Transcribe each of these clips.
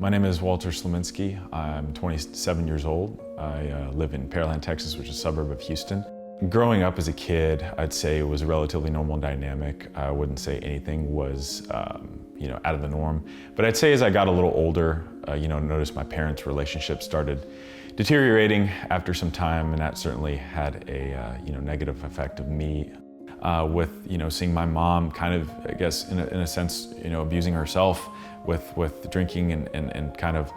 My name is Walter Slominski. I'm 27 years old. I live in Pearland, Texas, which is a suburb of Houston. Growing up as a kid, I'd say it was a relatively normal dynamic. I wouldn't say anything was, out of the norm. But I'd say as I got a little older, noticed my parents' relationship started deteriorating after some time, and that certainly had a negative effect of me. With seeing my mom kind of, I guess, in a sense, abusing herself with drinking and kind of,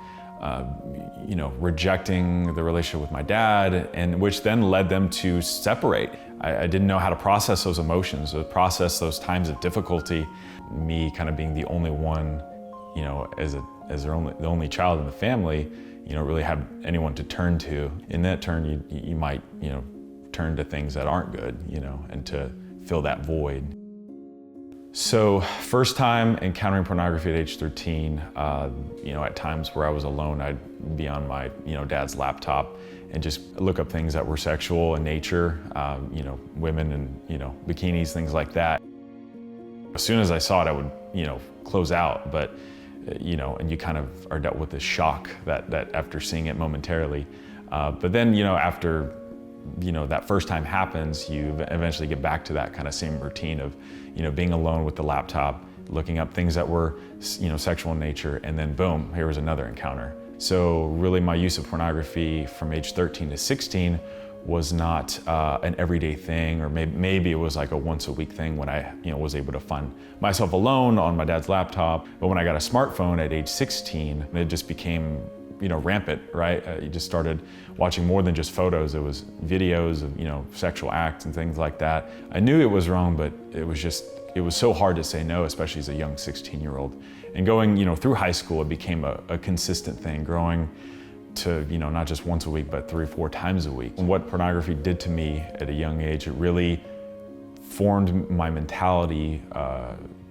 rejecting the relationship with my dad, and which then led them to separate. I didn't know how to process those emotions, or process those times of difficulty. Me kind of being the only one, as the only child in the family, really have anyone to turn to. In that turn, you might, turn to things that aren't good, and to fill that void. So first time encountering pornography at age 13, at times where I was alone, I'd be on my, dad's laptop and just look up things that were sexual in nature, women and, bikinis, things like that. As soon as I saw it, I would, close out, but, and you kind of are dealt with this shock that after seeing it momentarily. But then, after that first time happens, you eventually get back to that kind of same routine of, being alone with the laptop, looking up things that were, sexual in nature, and then boom, here was another encounter. So really my use of pornography from age 13 to 16 was not an everyday thing, or maybe it was like a once a week thing when I, was able to find myself alone on my dad's laptop. But when I got a smartphone at age 16, it just became rampant, right? You just started watching more than just photos. It was videos of, sexual acts and things like that. I knew it was wrong, but it was so hard to say no, especially as a young 16-year-old. And going, through high school, it became a consistent thing, growing to, not just once a week, but 3 or 4 times a week. And what pornography did to me at a young age, it really formed my mentality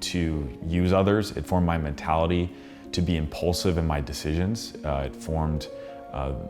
to use others. It formed my mentality to be impulsive in my decisions. It formed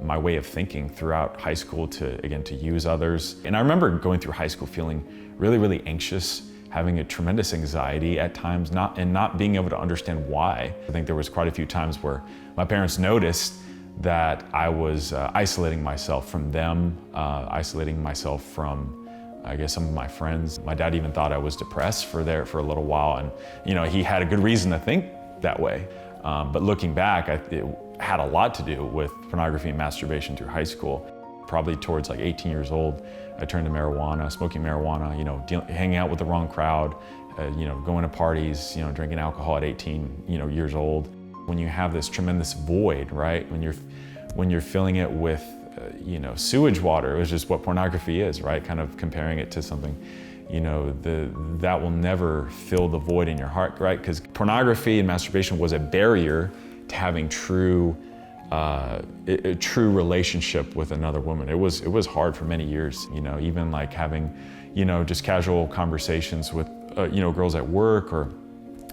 my way of thinking throughout high school to use others. And I remember going through high school feeling really, really anxious, having a tremendous anxiety at times, not being able to understand why. I think there was quite a few times where my parents noticed that I was isolating myself from them, isolating myself from, I guess, some of my friends. My dad even thought I was depressed for a little while, and he had a good reason to think that way. But looking back, it had a lot to do with pornography and masturbation through high school. Probably towards like 18 years old, I turned to marijuana, smoking marijuana, hanging out with the wrong crowd, going to parties, drinking alcohol at 18, years old. When you have this tremendous void, right? When you're filling it with, sewage water, which is what pornography is, right? Kind of comparing it to something, that will never fill the void in your heart, right? Because pornography and masturbation was a barrier to having a true relationship with another woman. It was hard for many years, even like having, just casual conversations with, girls at work, or,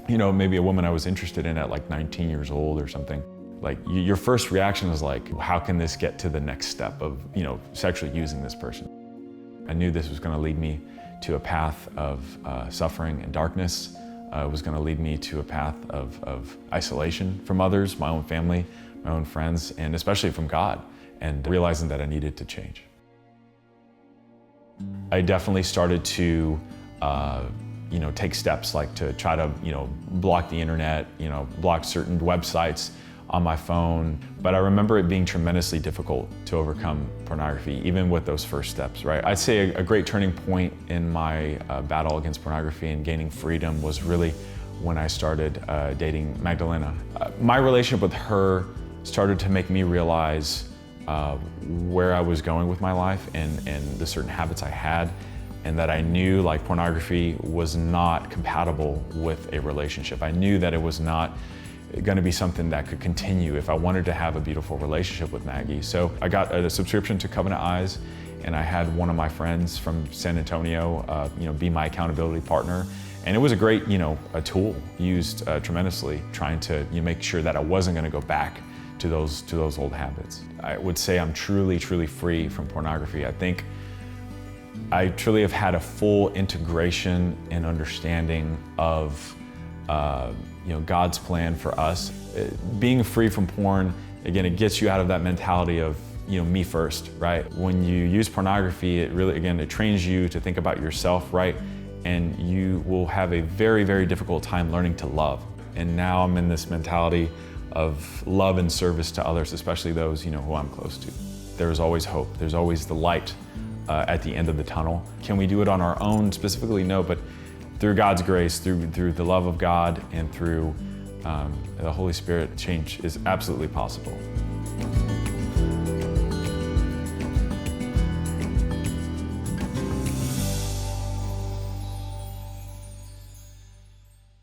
maybe a woman I was interested in at like 19 years old or something. Like your first reaction is like, how can this get to the next step of, sexually using this person? I knew this was going to lead me to a path of suffering and darkness. It was going to lead me to a path of isolation from others, my own family, my own friends, and especially from God, and realizing that I needed to change. I definitely started to take steps like to try to block the internet, block certain websites on my phone. But I remember it being tremendously difficult to overcome pornography, even with those first steps, right? I'd say a great turning point in my battle against pornography and gaining freedom was really when I started dating Magdalena. My relationship with her started to make me realize where I was going with my life and the certain habits I had, and that I knew like pornography was not compatible with a relationship. I knew that it was not going to be something that could continue if I wanted to have a beautiful relationship with Maggie. So I got a subscription to Covenant Eyes, and I had one of my friends from San Antonio, be my accountability partner. And it was a great, a tool used tremendously, trying to make sure that I wasn't going to go back to those old habits. I would say I'm truly, truly free from pornography. I think I truly have had a full integration and understanding of God's plan for us. Being free from porn, again, it gets you out of that mentality of, me first, right? When you use pornography, it really, again, it trains you to think about yourself, right? And you will have a very, very difficult time learning to love. And now I'm in this mentality of love and service to others, especially those, who I'm close to. There's always hope. There's always the light at the end of the tunnel. Can we do it on our own? Specifically, no, but through God's grace, through the love of God, and through the Holy Spirit, change is absolutely possible.